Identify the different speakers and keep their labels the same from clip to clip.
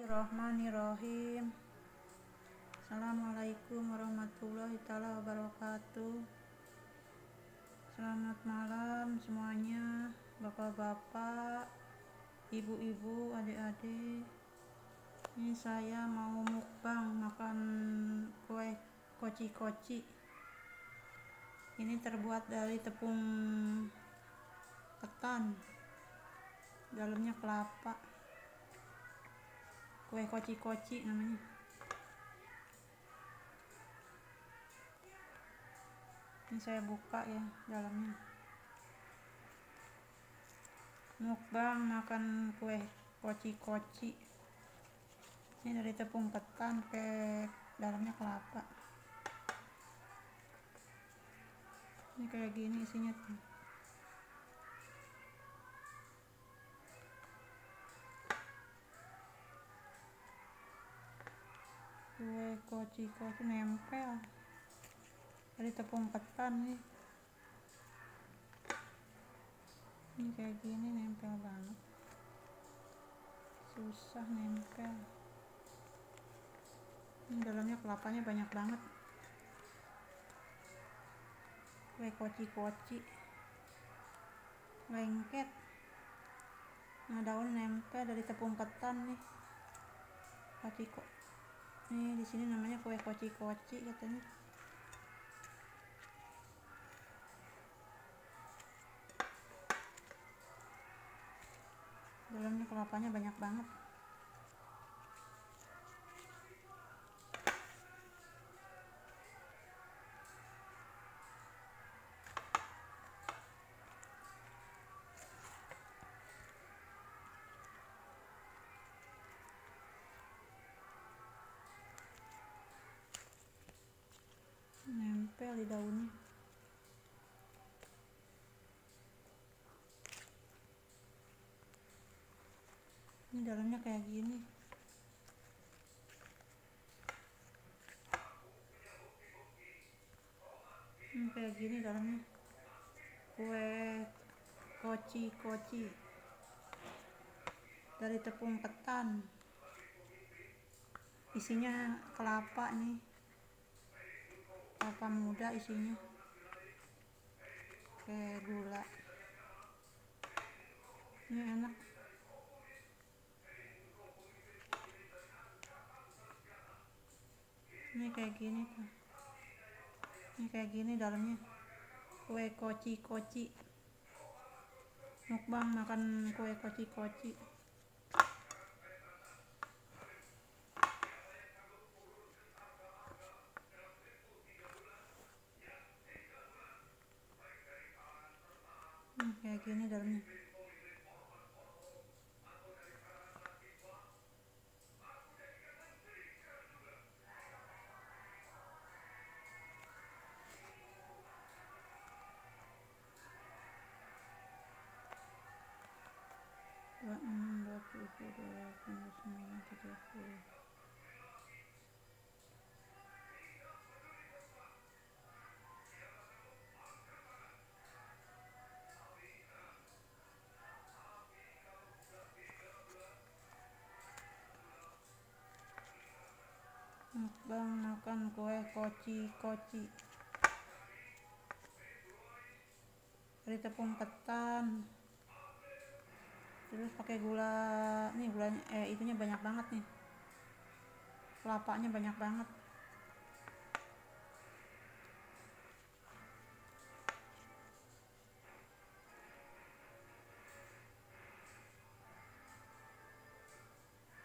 Speaker 1: Bismillahirrahmanirrahim. Assalamualaikum warahmatullahi wabarakatuh. Selamat malam semuanya, bapak-bapak, ibu-ibu, adik-adik. Ini saya mau mukbang makan kue koci-koci. Ini terbuat dari tepung ketan, dalamnya kelapa. Kue koci-koci namanya. Ini saya buka ya dalamnya. Mukbang makan kue koci-koci. Ini dari tepung ketan, ke dalamnya kelapa. Ini kayak gini isinya tuh. Kue koci-koci nempel dari tepung ketan nih. Ini kayak gini nempel banget, susah nempel. Ini dalamnya kelapanya banyak banget. Kue koci-koci lengket. Nah, daun nempel dari tepung ketan nih. Nih di sini namanya kue koci-koci katanya. Dalamnya kelapanya banyak banget. Nempel di daunnya. Ini dalamnya kayak gini. Kayak gini dalamnya. Kue koci-koci dari tepung ketan. Isinya kelapa nih. Kelapa muda isinya. Kayak gula. Ini enak. Ini kayak gini tuh. Ini kayak gini dalamnya. Kue koci-koci. Mukbang makan kue koci-koci. Kayak gini dalamnya. Mukbang makan kue koci-koci dari tepung ketan, terus pakai gula. Nih gulanya itunya banyak banget nih, kelapanya banyak banget.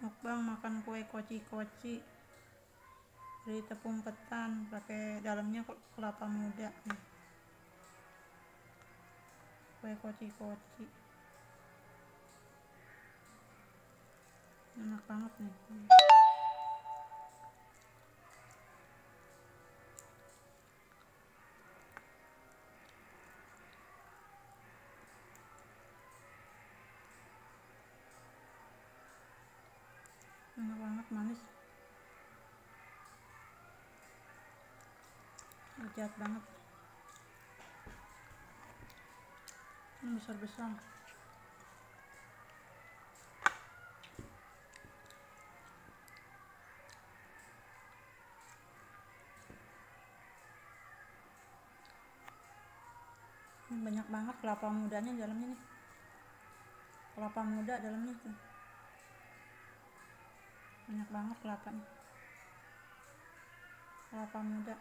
Speaker 1: Mukbang makan kue koci-koci dari tepung ketan, pakai dalamnya kelapa muda nih. Kue koci-koci enak banget nih. Enak banget, manis, lezat banget. Ini besar-besar. banyak banget kelapa mudanya dalamnya nih, kelapa muda dalamnya tuh banyak banget kelapanya, kelapa muda.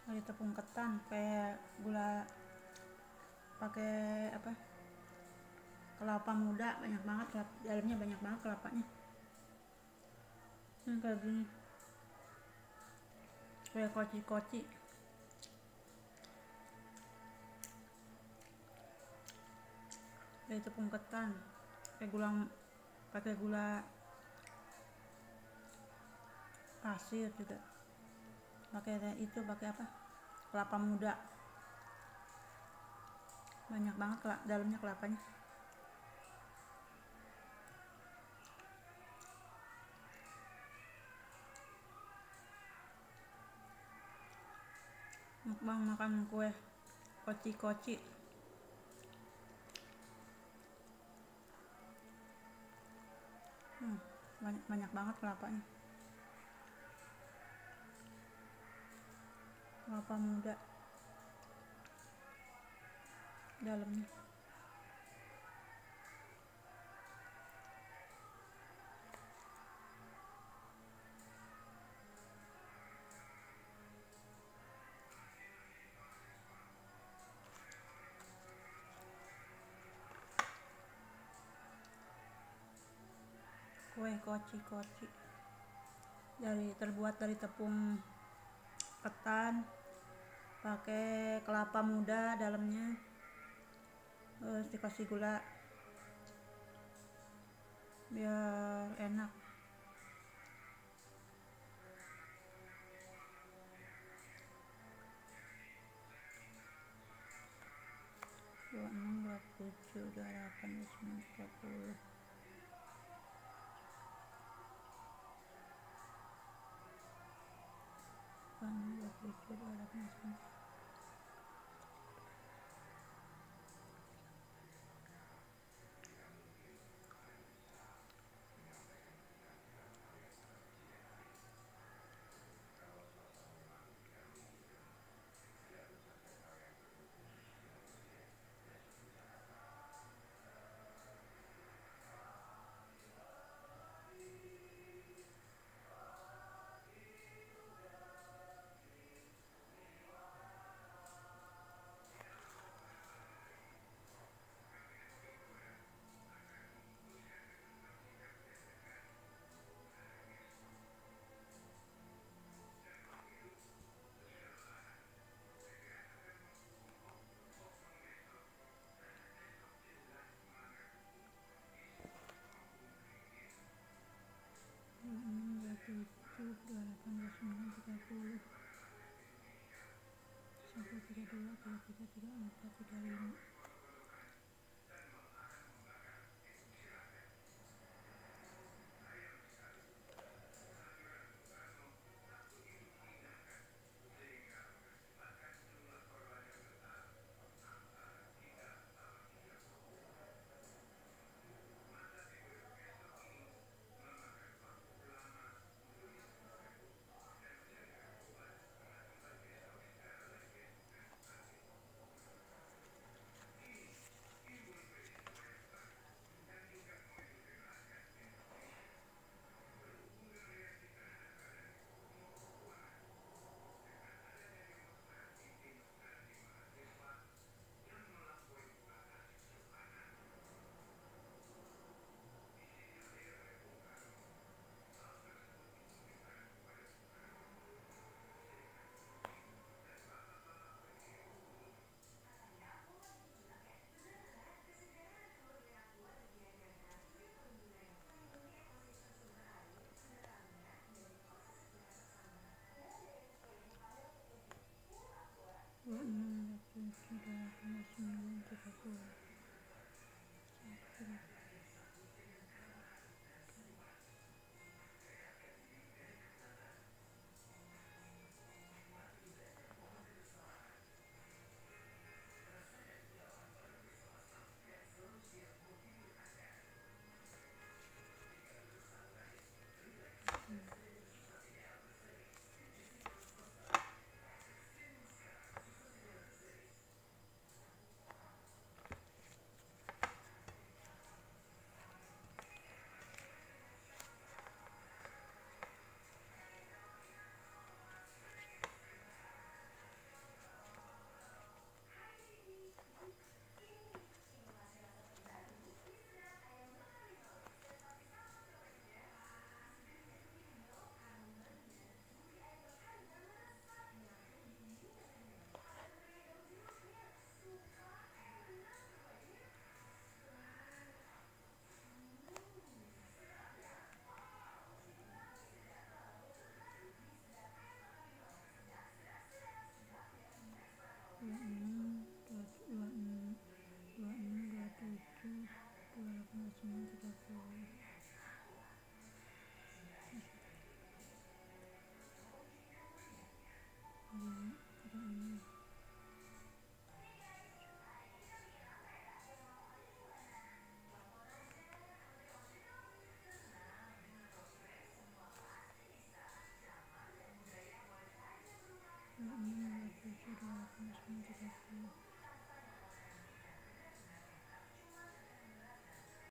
Speaker 1: Dari tepung ketan kayak gula, pakai apa, kelapa muda banyak banget, dalamnya banyak banget kelapanya. Kayak gini, kayak koci-koci. Dari tepung ketan pakai gula pasir juga, pakai apa, kelapa muda, banyak banget dalamnya kelapanya. Mukbang makan kue koci-koci. Banyak banget kelapanya, kelapa muda dalamnya. Kue koci-koci terbuat dari tepung ketan, pakai kelapa muda dalamnya, terus dikasih gula biar enak. Dua 27, 28, 29, 30. 27, 28, 29.